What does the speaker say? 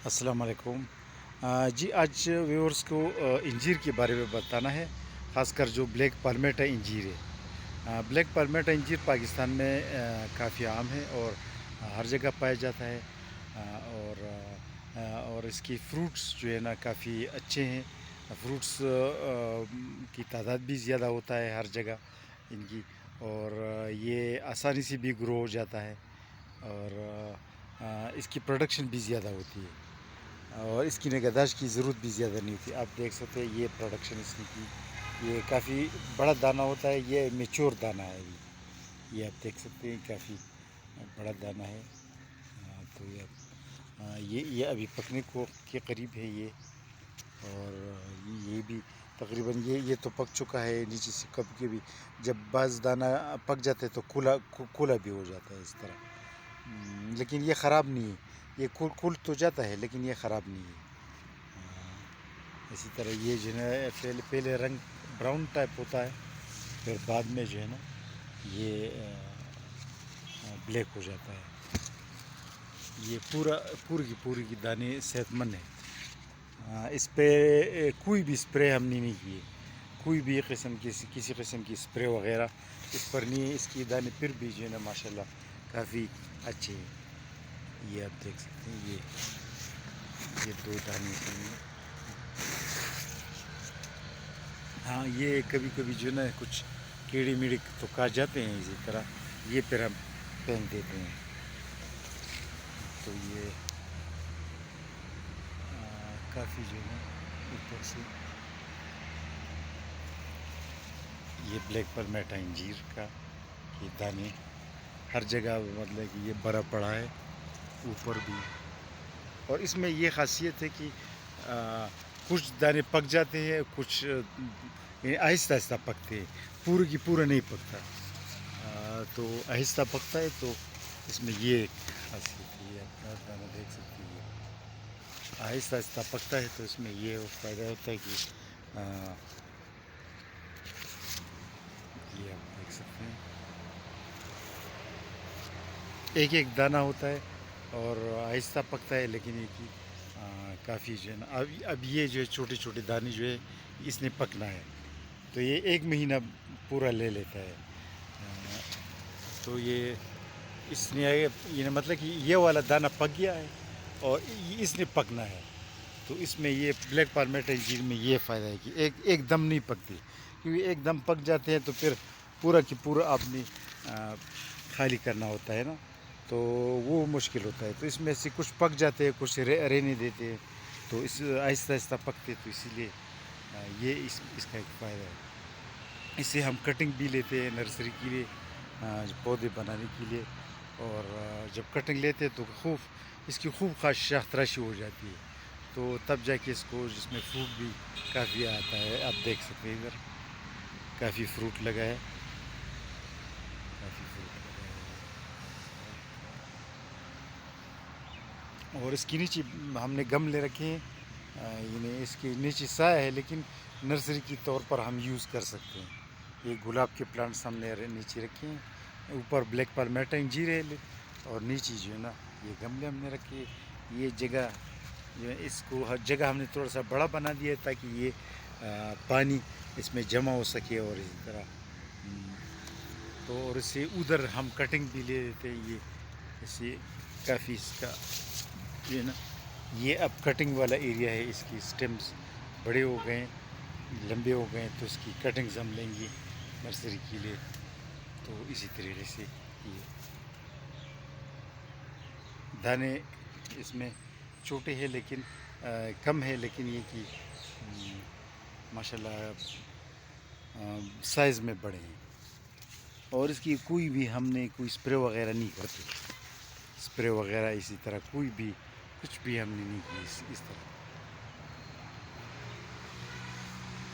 السلام علیکم۔ جی آج ویورز کو انجیر کے بارے میں بتانا ہے، خاص کر جو بلیک پالمیٹا انجیر ہے۔ بلیک پالمیٹا انجیر پاکستان میں کافی عام ہے اور ہر جگہ پایا جاتا ہے، اور اس کی فروٹس جو ہے نا کافی اچھے ہیں۔ فروٹس کی تعداد بھی زیادہ ہوتا ہے ہر جگہ ان کی، اور یہ آسانی سے بھی گرو ہو جاتا ہے، اور اس کی پروڈکشن بھی زیادہ ہوتی ہے، اور اس کی نگہداشت کی ضرورت بھی زیادہ نہیں ہوتی۔ آپ دیکھ سکتے ہیں یہ پروڈکشن اس کی، یہ کافی بڑا دانہ ہوتا ہے، یہ میچور دانہ ہے ابھی، یہ آپ دیکھ سکتے ہیں کافی بڑا دانہ ہے۔ تو یہ ابھی پکنے کو کے قریب ہے یہ، اور یہ بھی تقریباً یہ تو پک چکا ہے نیچے سے کب کے بھی۔ جب بعض دانہ پک جاتے تو کولا بھی ہو جاتا ہے اس طرح، لیکن یہ خراب نہیں ہے، یہ کھل تو جاتا ہے لیکن یہ خراب نہیں ہے۔ اسی طرح یہ جو ہے پہلے رنگ براؤن ٹائپ ہوتا ہے، پھر بعد میں جو ہے نا یہ بلیک ہو جاتا ہے۔ یہ پوری کی دانے صحت مند ہے۔ اس پہ کوئی بھی اسپرے ہم نے نہیں کیے، کوئی بھی کسی قسم کی اسپرے وغیرہ اس پر نہیں ہے۔ اس کی دانے پھر بھی جو ہے نا ماشاءاللہ کافی اچھے ہیں۔ یہ آپ دیکھ سکتے ہیں، یہ دو دانے ہیں۔ ہاں، یہ کبھی کبھی جو ہے نا کچھ کیڑے میڑے تو کاٹ جاتے ہیں اسی طرح، یہ پھر ہم پھینک دیتے ہیں۔ تو یہ کافی جو ہے نا اوپر سے یہ بلیک پالمیٹا انجیر کا یہ دانے ہر جگہ مطلب کہ یہ بڑا پڑا ہے اوپر بھی، اور اس میں یہ خاصیت ہے کہ کچھ دانے پک جاتے ہیں، کچھ آہستہ آہستہ پکتے ہیں، پورے کی پورا نہیں پکتا، تو آہستہ پکتا ہے۔ تو اس میں یہ ایک خاصیت ہے، یہ اپنا دانہ دیکھ سکتے ہیں، آہستہ آہستہ پکتا ہے، تو اس میں یہ فائدہ ہوتا ہے کہ یہ آپ دیکھ سکتے ہیں ایک ایک دانہ ہوتا ہے اور آہستہ پکتا ہے، لیکن یہ کہ کافی جو ہے نا اب یہ جو ہے چھوٹے چھوٹے دانے جو ہے اس نے پکنا ہے، تو یہ 1 مہینہ پورا لے لیتا ہے۔ تو یہ اس نے یہ مطلب کہ یہ والا دانہ پک گیا ہے اور اس نے پکنا ہے، تو اس میں یہ بلیک پالمیٹا انجیر میں یہ فائدہ ہے کہ ایک دم نہیں پکتی، کیونکہ ایک دم پک جاتے ہیں تو پھر پورا کی پورا آپ نے خالی کرنا ہوتا ہے نا، تو وہ مشکل ہوتا ہے۔ تو اس میں سے کچھ پک جاتے ہیں، کچھ رہنے دیتے ہیں، تو اس آہستہ آہستہ پکتے، تو اسی لیے یہ اس کا ایک فائدہ ہے۔ اس سے ہم کٹنگ بھی لیتے ہیں نرسری کے لیے، پودے بنانے کے لیے، اور جب کٹنگ لیتے ہیں تو اس کی خوب خاص شاخ تراشی ہو جاتی ہے، تو تب جا کے اس کو جس میں فروٹ بھی کافی آتا ہے۔ آپ دیکھ سکتے ہیں ادھر کافی فروٹ لگا ہے، کافی فروٹ لگا ہے، اور اس کے نیچے ہم نے گملے رکھے ہیں، یعنی اس کے نیچے سایہ ہے، لیکن نرسری کی طور پر ہم یوز کر سکتے ہیں۔ یہ گلاب کے پلانٹس ہم نے نیچے رکھے ہیں، اوپر بلیک پالمیٹا انجیر ہے، اور نیچے جو ہے نا یہ گملے ہم نے رکھے۔ یہ جگہ جو ہے اس کو ہر جگہ ہم نے تھوڑا سا بڑا بنا دیا ہے تاکہ یہ پانی اس میں جمع ہو سکے، اور اسی طرح تو اور اس سے ادھر ہم کٹنگ بھی لے لیتے ہیں۔ یہ اس سے کافی اس کا جو ہے نا یہ اب کٹنگ والا ایریا ہے، اس کی سٹیمز بڑے ہو گئے ہیں، لمبے ہو گئے ہیں، تو اس کی کٹنگز ہم لیں گے نرسری کے لیے۔ تو اسی طریقے سے یہ دانے اس میں چھوٹے ہیں لیکن کم ہے، لیکن یہ کہ ماشاءاللہ سائز میں بڑے ہیں، اور اس کی کوئی بھی ہم نے کوئی اسپرے وغیرہ نہیں کرتے، اسپرے وغیرہ اسی طرح کوئی بھی کچھ بھی ہم نے نہیں کی اس طرح۔